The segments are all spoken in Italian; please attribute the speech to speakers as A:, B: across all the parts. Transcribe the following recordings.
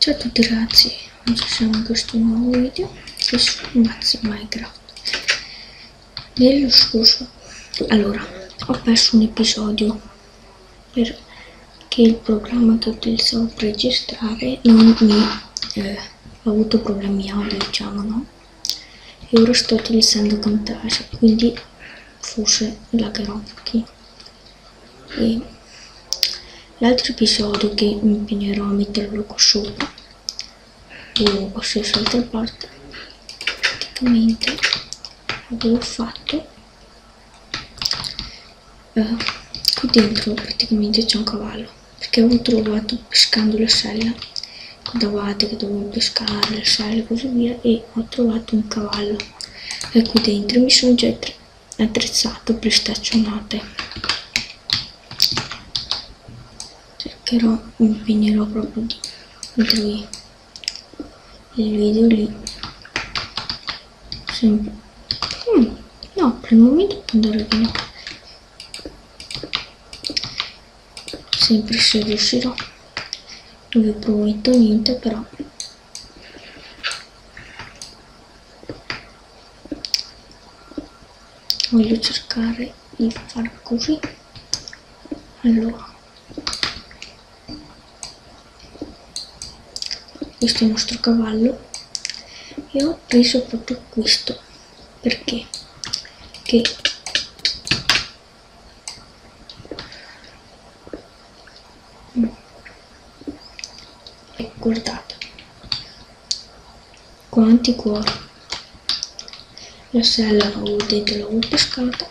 A: Ciao a tutti ragazzi, oggi siamo in questo nuovo video su Mazzi Minecraft. Nello scorso, ho perso un episodio perché il programma che utilizzavo per registrare non mi ha avuto problemi audio, diciamo, no? E ora sto utilizzando Camtasia, quindi forse lagherò un pochino. E l'altro episodio che mi impegnerò a metterlo qua sopra o qualsiasi altra parte, praticamente avevo fatto qui dentro praticamente c'è un cavallo, perché avevo trovato pescando la sella davanti che dovevo pescare le selle e così via, e ho trovato un cavallo e qui dentro mi sono già attrezzato per staccionate. Cercherò, mi impegnerò proprio di mettervi il video lì sempre. No, per il momento può andare bene, sempre se riuscirò, non vi prometto niente, però voglio cercare di fare così. Allora, questo è il nostro cavallo e ho preso proprio questo perché guardate quanti cuori, la sella l'avevo dentro, l'avevo pescata.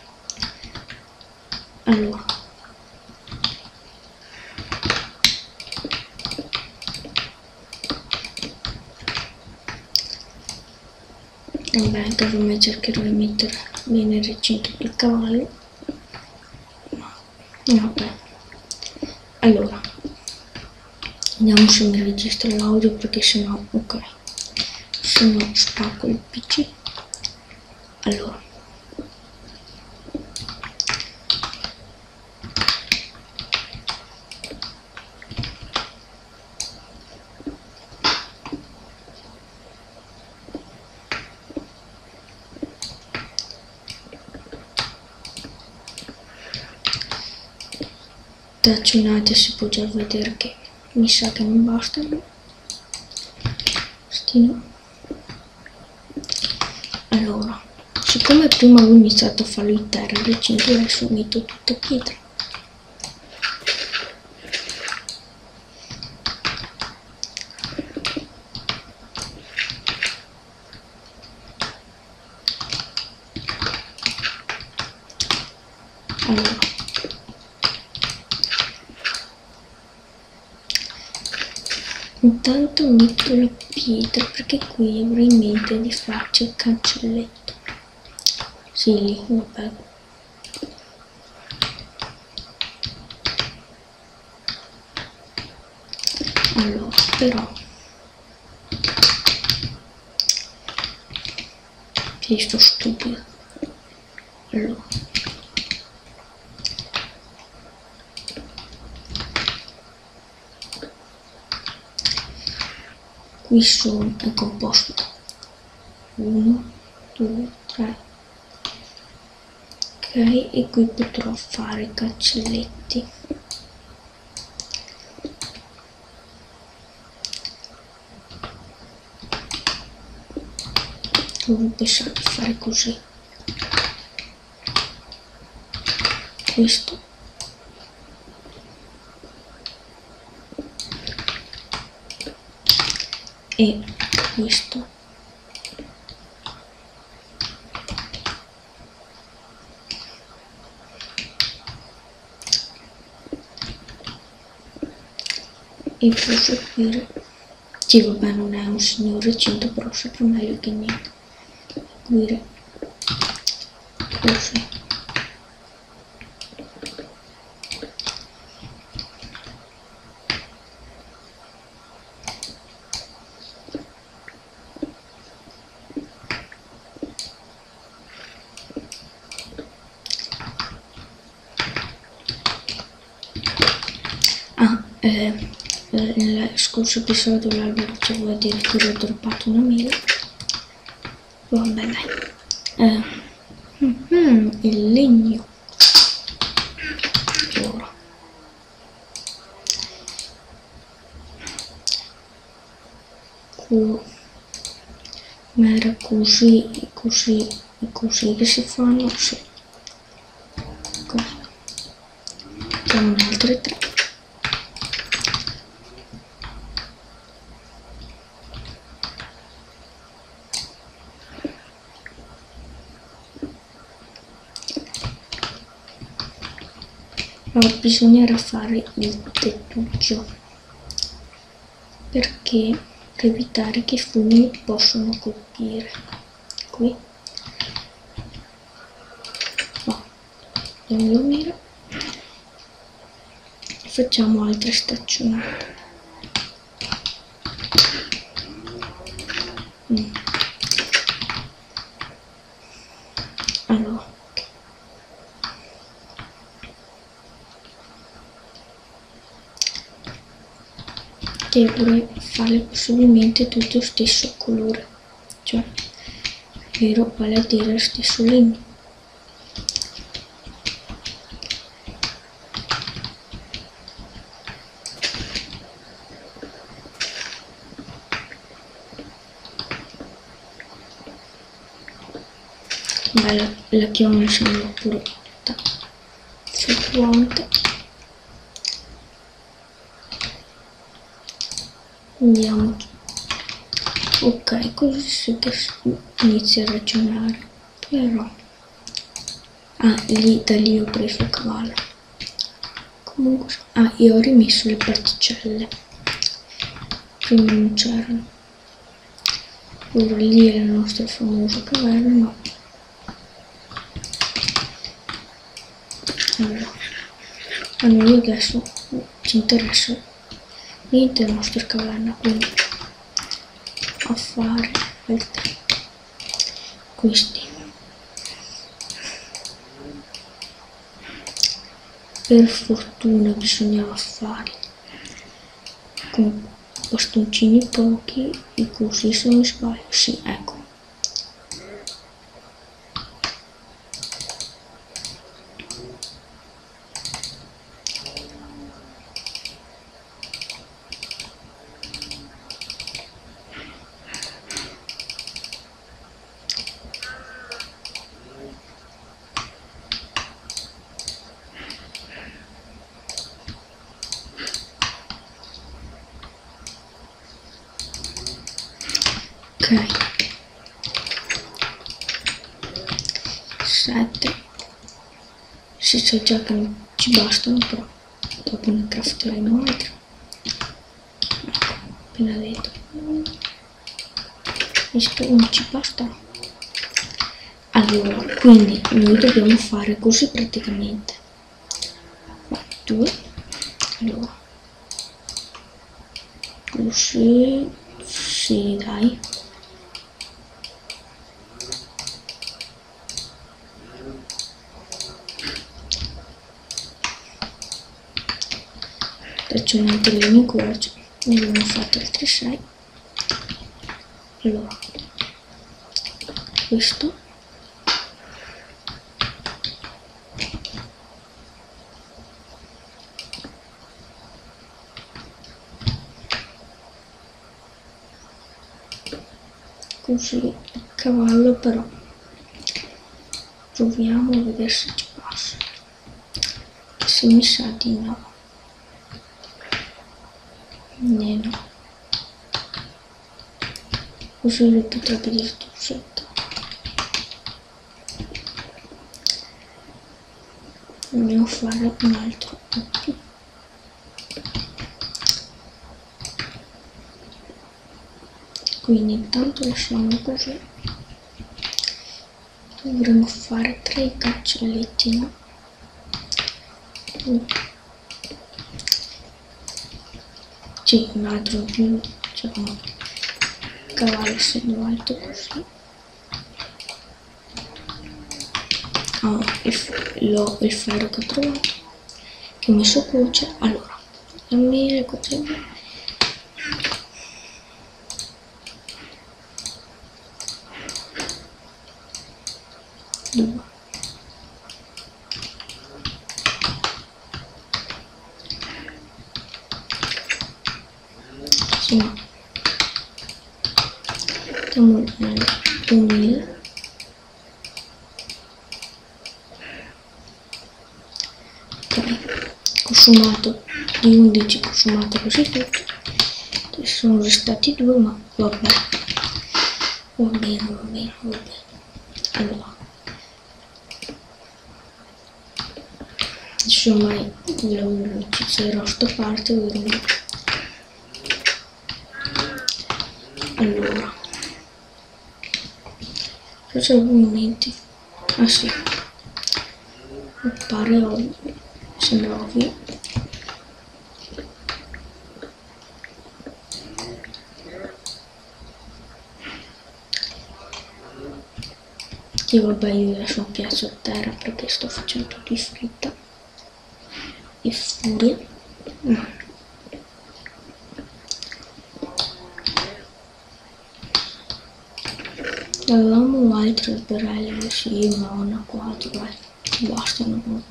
A: Allora, vabbè, casomai cercherò di mettere bene il recinto del cavallo. Vabbè, allora vediamo se mi registra l'audio, perché sennò, ok, se no spacco il pc. Allora, staccionate si può già vedere che mi sa che non bastano. Allora, siccome prima ho iniziato a farlo in terra, il recinto adesso metto tutto pietra. Allora, intanto metto la pietra perché qui avrei in mente di farci il cancelletto. Sì, lì, vabbè. Allora, però sì, sto stupido. Allora, qui sono è composto 1, 2, 3. Ok, e qui potrò fare i cancelletti. Avevo pensato di fare così. Questo. E questo. E proseguire. Sì, vabbè, non è un signor recinto, però sempre meglio che niente. Proseguire così. nel scorso episodio l'albero ci aveva addirittura droppato una mela. Vabbè dai. Il legno. Ora. Ma era così che si fanno, sì. Così. Facciamo altre 3. Allora, bisognerà fare il tettuccio per evitare che i funghi possano colpire. Qui andiamo a unire e facciamo altre staccionate. Allora, che vorrei fare possibilmente tutto lo stesso colore, cioè ovvero vale a dire lo stesso legno. Bella, la chioma sembra pure tutta fluttuante. Andiamo. Ok, così sì che inizia a ragionare, però da lì ho preso il cavallo. Comunque io ho rimesso le particelle, prima non c'erano. Ora lì è la nostra famosa caverna, no. Allora, a noi adesso ci interessa niente la nostra caverna, quindi a fare questi. Per fortuna bisognava fare con bastoncini pochi e così, se non sbaglio, sì, ecco. Ok, 7, si sa già che non ci bastano, però dopo ne crafteremo altri. Ecco, appena detto, visto non ci bastano. Allora, quindi noi dobbiamo fare così praticamente. 2, allora, così, sì dai. Facciamo un pellino corto, ne abbiamo fatto altri 6. Allora, questo così il cavallo, però proviamo a vedere se ci passa, se mi sa di no. No, così lo potrebbe distruggere. Andiamo a fare un altro occhio. Quindi intanto lasciamo così. Dovremmo fare 3 cancelletti, no? Sì, un altro più, cioè un cavallo essendo alto così. Il ferro che ho trovato, che ho messo cuoce. Allora, la mele così 2, sì, ma mettiamo nel 2000, ok, consumato di 11, consumato così tutto. Sono restati 2, ma vabbè, va bene. Allora, insomma, ci sarà sta parte, vero? Allora, cosa avevo in mente? Ah sì, mi pare ovvio, sembra ovvio. E vabbè, io adesso mi piazzo a terra perché sto facendo tutto di fretta e furia. Avevamo altre alberelle, sì, ma una 4, bastano.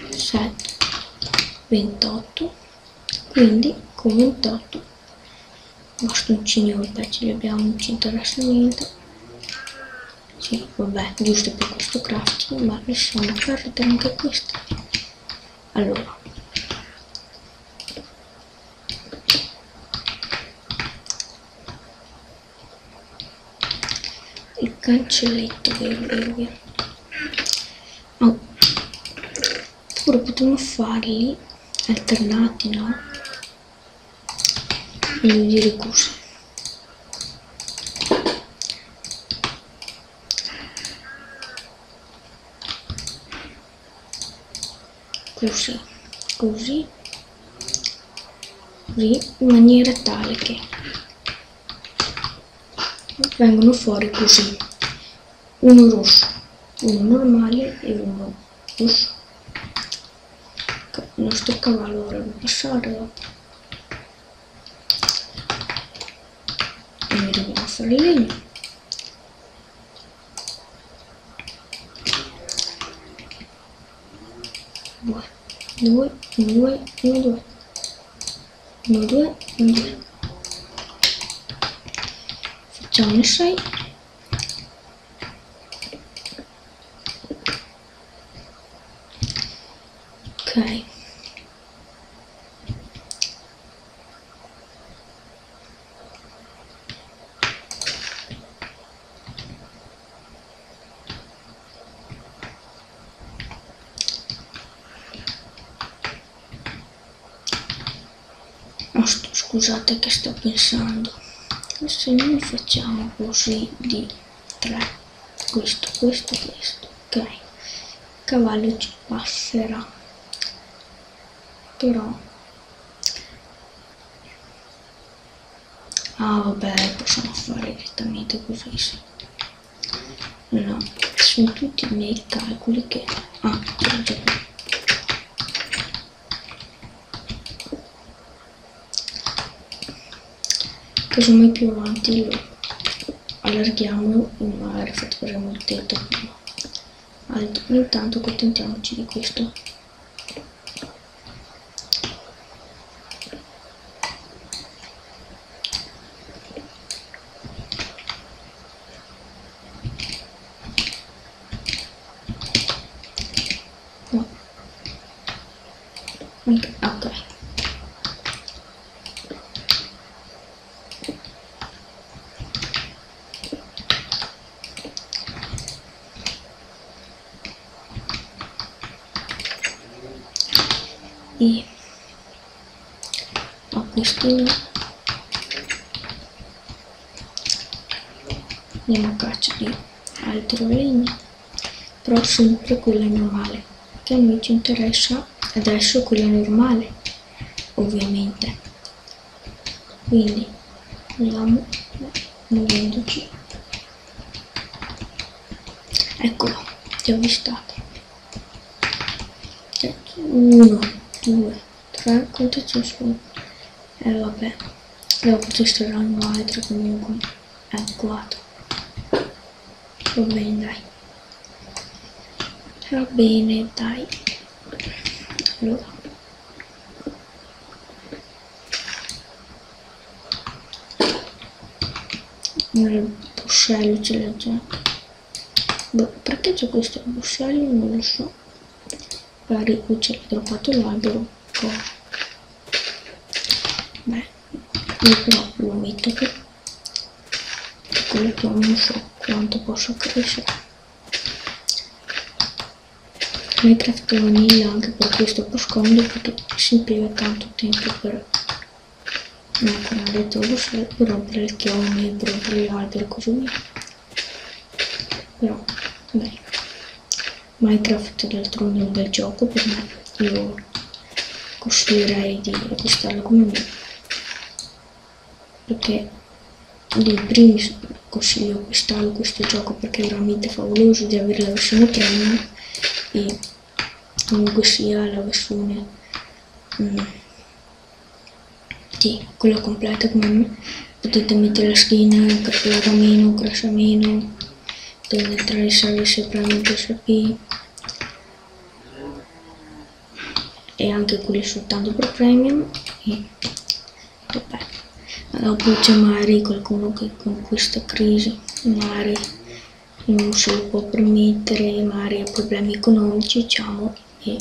A: 7, 28, quindi con 28 bastoncini, vabbè, ce li abbiamo, non ci interessa niente. Sì, vabbè, giusto per questo crafting, ma lasciamo perdere anche questo. Allora, il cancelletto, vero. Oh, pure potremmo farli alternati, no? Non dire così. Così, in maniera tale che vengono fuori così, uno rosso, uno normale e uno rosso. Il nostro cavallo dovrebbe passare dopo. E noi dobbiamo fare il legno. Due. Facciamo 6. Ok. Scusate che sto pensando, se noi facciamo così di 3, questo, ok, il cavallo ci passerà, però, vabbè, possiamo fare direttamente così, sì. No, sono tutti i miei calcoli che, già. Casomai più avanti lo allarghiamo e magari faremo il tetto più alto. Intanto accontentiamoci di questo. No. Ok. E a questino andiamo a caccia di altro legno, però sempre quella normale, che a noi ci interessa adesso, quella normale ovviamente, quindi andiamo muovendoci. Eccolo, ti ho avvistato. 1, 2, 3, quanti sono? Vabbè, dopo ci saranno altri, comunque è 4. Va bene, dai. Va bene, dai. Allora. Il buscello ce l'ha già. Boh, perché c'è questo buscello? Non lo so. Magari qui c'è droppato l'albero. Beh, io però lo metto qui. Quello che non so quanto posso crescere. Minecraft Vanilla anche per questo po' scomodo perché si impiega tanto tempo per come ho detto per rompere le chiome, per rompere gli alberi e così via. Però beh, Minecraft d'altronde è un bel gioco per me, io consiglierei di acquistarlo come me, perché di primis consiglio acquistarlo questo gioco perché è veramente favoloso, di avere la versione premium e comunque sia la versione sì, quella completa come me. Potete mettere la skin, calcolare meno, cresce meno, potete mettere i servizi premium SP e anche quelli soltanto per premium e vabbè. Dopo c'è magari qualcuno che con questa crisi magari non se lo può permettere, magari ha problemi economici, diciamo, e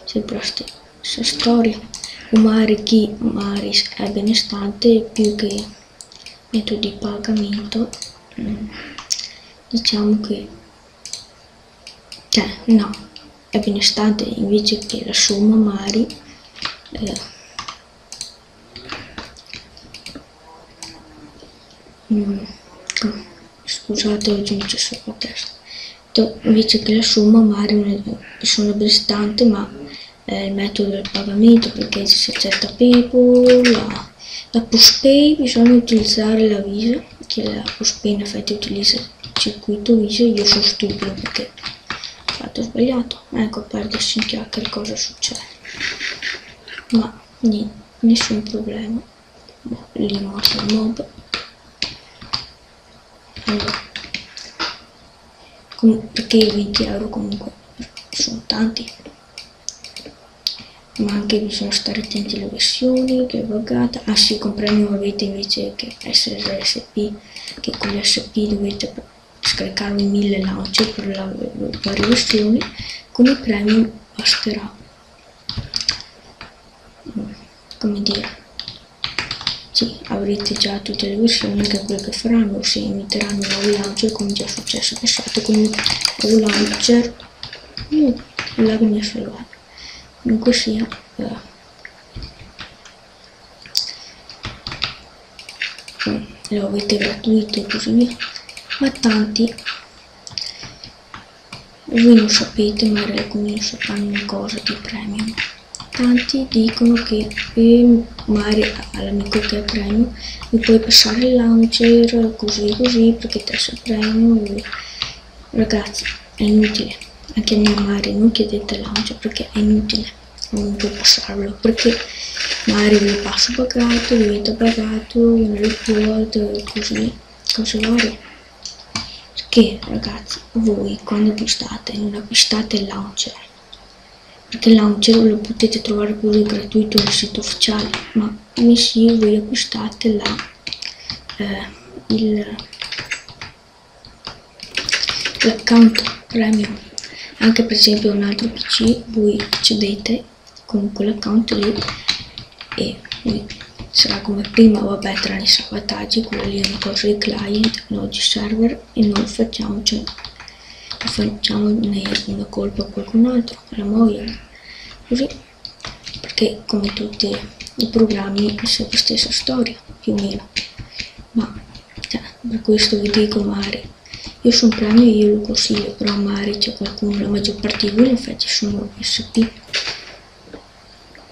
A: sempre la stessa storia. O magari chi magari è benestante più che metodi di pagamento, diciamo che no, è benestante invece che la somma magari scusate, oggi mi c'è sopra la testa. Invece che la somma magari una persona benestante, ma il metodo del pagamento, perché se si accetta PayPal, la PostPay bisogna utilizzare la Visa, che la PostPay in effetti utilizza il circuito Visa. Io sono stupido perché ho fatto sbagliato, ecco, a perdersi in chiacchiere cosa succede, ma niente, nessun problema. Lì morto il mob. Allora, perché 20 euro comunque sono tanti, ma anche bisogna stare attenti alle versioni, che è buggata. Ah sì, con premium avete invece che SSP, che con l'SP dovete scaricarvi 1000 launcher per le varie versioni, con il premium basterà, come dire, sì, avrete già tutte le versioni, anche quelle che faranno, si emetteranno nuovi launcher come già è successo in passato con il nuovo launcher, la mia cellulare. Comunque sia, lo avete gratuito e così via, ma tanti voi non sapete, magari alcuni non sapranno una cosa di premium. Tanti dicono che magari all'amico che è premium mi puoi passare il launcher così perché te sei premium. Ragazzi, è inutile, anche a me magari non chiedete il launcher perché è inutile, non puoi passarlo perché magari vi passo pagato, diventa pagato nel report, così, cose varie. Perché ragazzi, voi quando acquistate non acquistate il launcher, perché il launcher lo potete trovare pure gratuito nel sito ufficiale, ma sì, voi acquistate l'account premium. Anche per esempio un altro PC voi accedete con quell'account lì e sarà come prima, vabbè, tranne i salvataggi, quelli è una cosa di client, non di server, e noi facciamo una colpa a qualcun altro, alla moglie, così, perché come tutti i programmi è sempre la stessa storia, più o meno, ma per questo vi dico magari, io sono premio e io lo consiglio, però magari c'è qualcuno, la maggior parte di voi in effetti sono SP,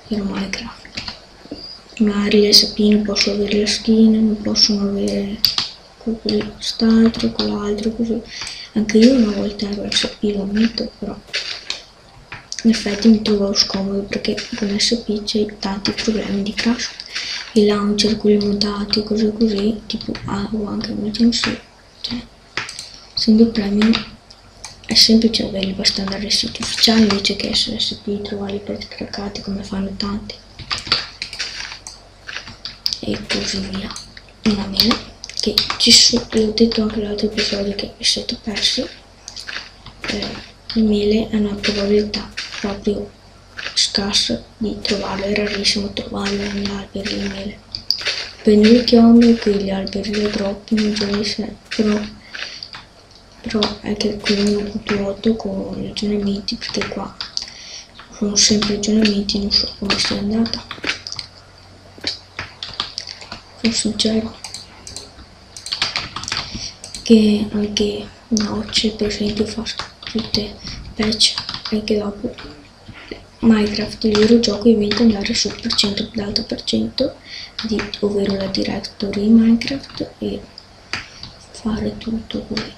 A: per Minecraft. Magari le SP non possono avere la skin, non possono avere quell'altro, quell'altro, così. Anche io una volta ero SP, lo ammetto, però in effetti mi trovavo scomodo perché con SP c'è tanti problemi di crash. I launcher, quelli montati, cose così, tipo o anche Medium C, cioè essendo premium è semplice averli, basta andare ai siti ufficiali invece che essere siti trovarli per craccati come fanno tanti e così via. Va bene, che ci sono, l'ho detto anche nell'altro episodio, che vi siete persi, le mele è una probabilità proprio scarsa di trovarle, è rarissimo trovarle negli alberi le mele. Per le chiome che gli alberi le droppino però è che qui 1.8 con gli aggiornamenti, perché qua sono sempre aggiornamenti, non so come sia andata, sono sincero, che anche Notch per esempio fa tutte patch, è che dopo Minecraft, il vero gioco, diventa andare sul % d'alto per cento, ovvero la directory Minecraft, e fare tutto qui,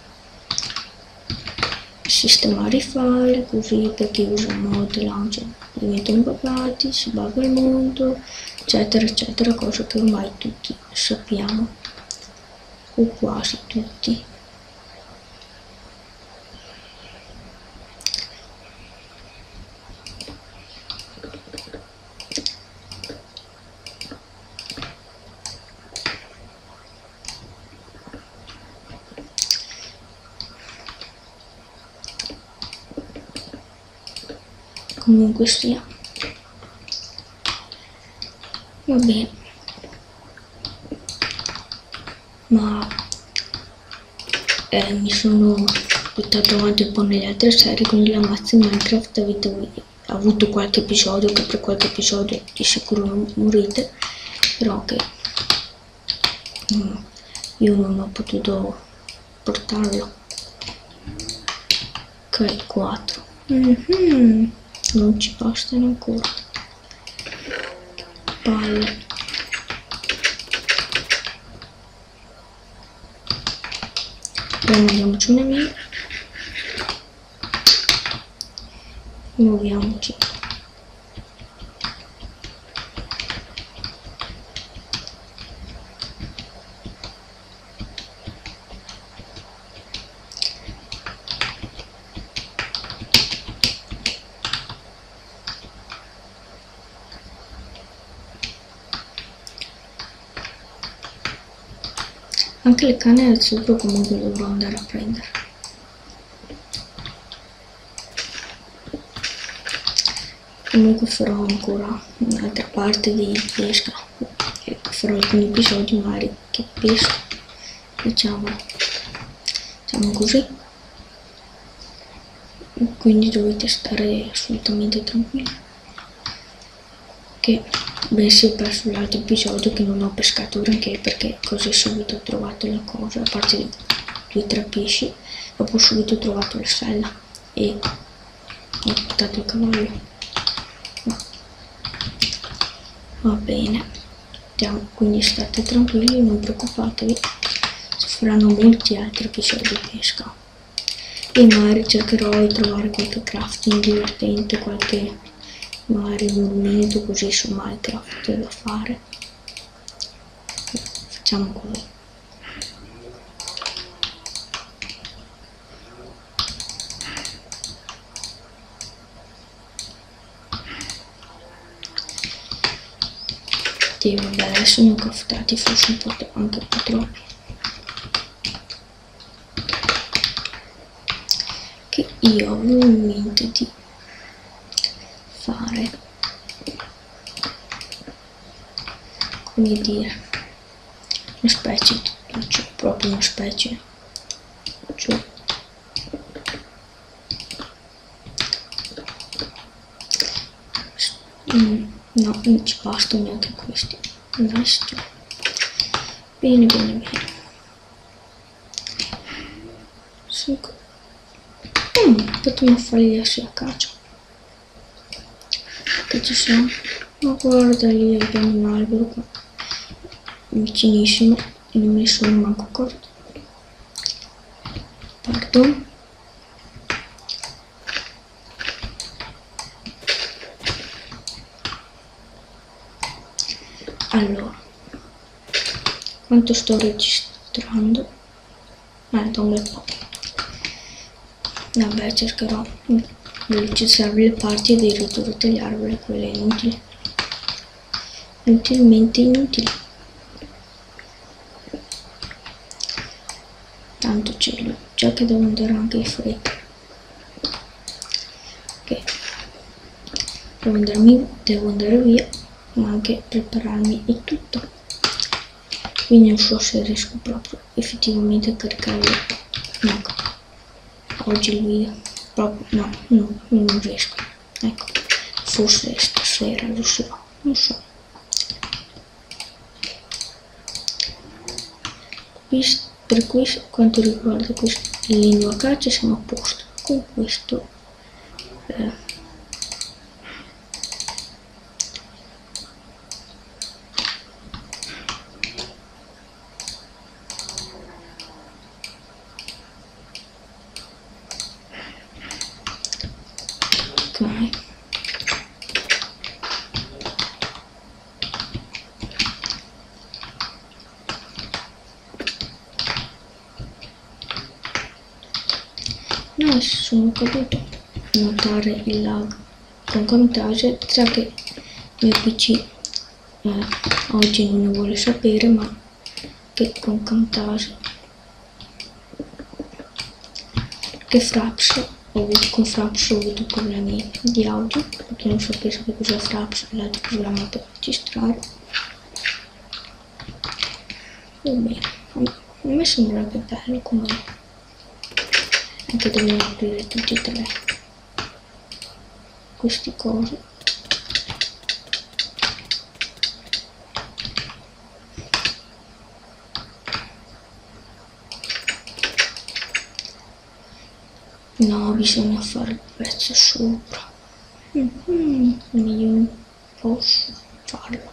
A: sistemare i file così, perché usa mod launcher diventano buggati, si bugga il mondo, eccetera eccetera, cosa che ormai tutti sappiamo, o quasi tutti. Comunque sia, va bene, ma mi sono buttato avanti un po' nelle altre serie, quindi la mazza in Minecraft avete avuto qualche episodio, che per qualche episodio di sicuro non morite, però che io non ho potuto portarlo. Ok, 4. Non ci bastano ancora. Palle. Prendiamoci una mia. Muoviamoci. Anche le canne al sucro comunque dovrò andare a prendere. Comunque farò ancora un'altra parte di pesca, e farò alcuni episodi magari che pesco, diciamo così, quindi dovete stare assolutamente tranquilli, che bensì ho perso l'altro episodio che non ho pescato granché, perché così subito ho trovato la cosa, a parte 2 o 3 pesci, dopo subito ho trovato la sella e ho portato il cavallo. Va bene, quindi state tranquilli, non preoccupatevi, si faranno molti altri episodi di pesca e magari cercherò di trovare qualche crafting divertente, qualche magari monumento così su Minecraft da fare. Facciamo così. Sì, vabbè, adesso ne ho craftati forse anche un po' troppi, che io avevo in mente di fare, come dire, una specie di, cioè proprio una specie, cioè no, non ci bastano neanche questi. Adesso bene bene bene. Potremmo farli a caccia, che ci sono. Ma guarda, lì abbiamo un albero qua vicinissimo e non me ne sono manco accorto. Pardon. Allora, quanto sto registrando? Da un bel po'. Vabbè, cercherò di velocizzarvi le parti e di ritagliarvele quelle inutili. Inutilmente inutili. Tanto cielo, già che devo andare anche in fretta. Ok. Devo andare via, ma anche prepararmi e tutto. Quindi non so se riesco proprio effettivamente a caricarlo. Ecco. Oggi il video. Proprio no, non riesco. Ecco. Forse stasera lo so, non so. Per questo, quanto riguarda questo il legno a caccia siamo a posto. Con questo ok. No, sono caduto a notare il lag con Camtasia, sa che il mio PC oggi non ne vuole sapere, ma che con Camtasia, che Fraps, con Fraps ho avuto problemi di audio, perché non sapesse che cos'è Fraps, l'altro programma per registrare. Va bene, a me sembrerebbe bello come anche dobbiamo aprire tutti e tre questi cosi. No, bisogna fare il pezzo sopra. Io non posso farlo.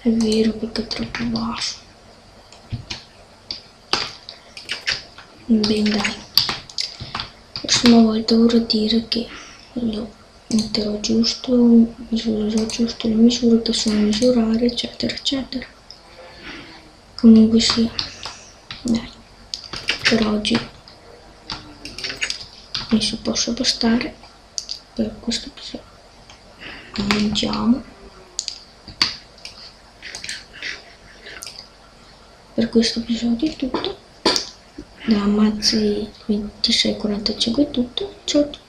A: È vero, perché è troppo basso. Bene, dai. La prossima volta vorrei dire che lo metterò giusto, misurerò giusto le misure che sono misurare, eccetera, eccetera. Comunque sia. Dai. Per oggi mi si posso bastare per questo episodio. Mangiamo. Per questo episodio è tutto. Da Mazzi 2645 è tutto. Ciao a tutti.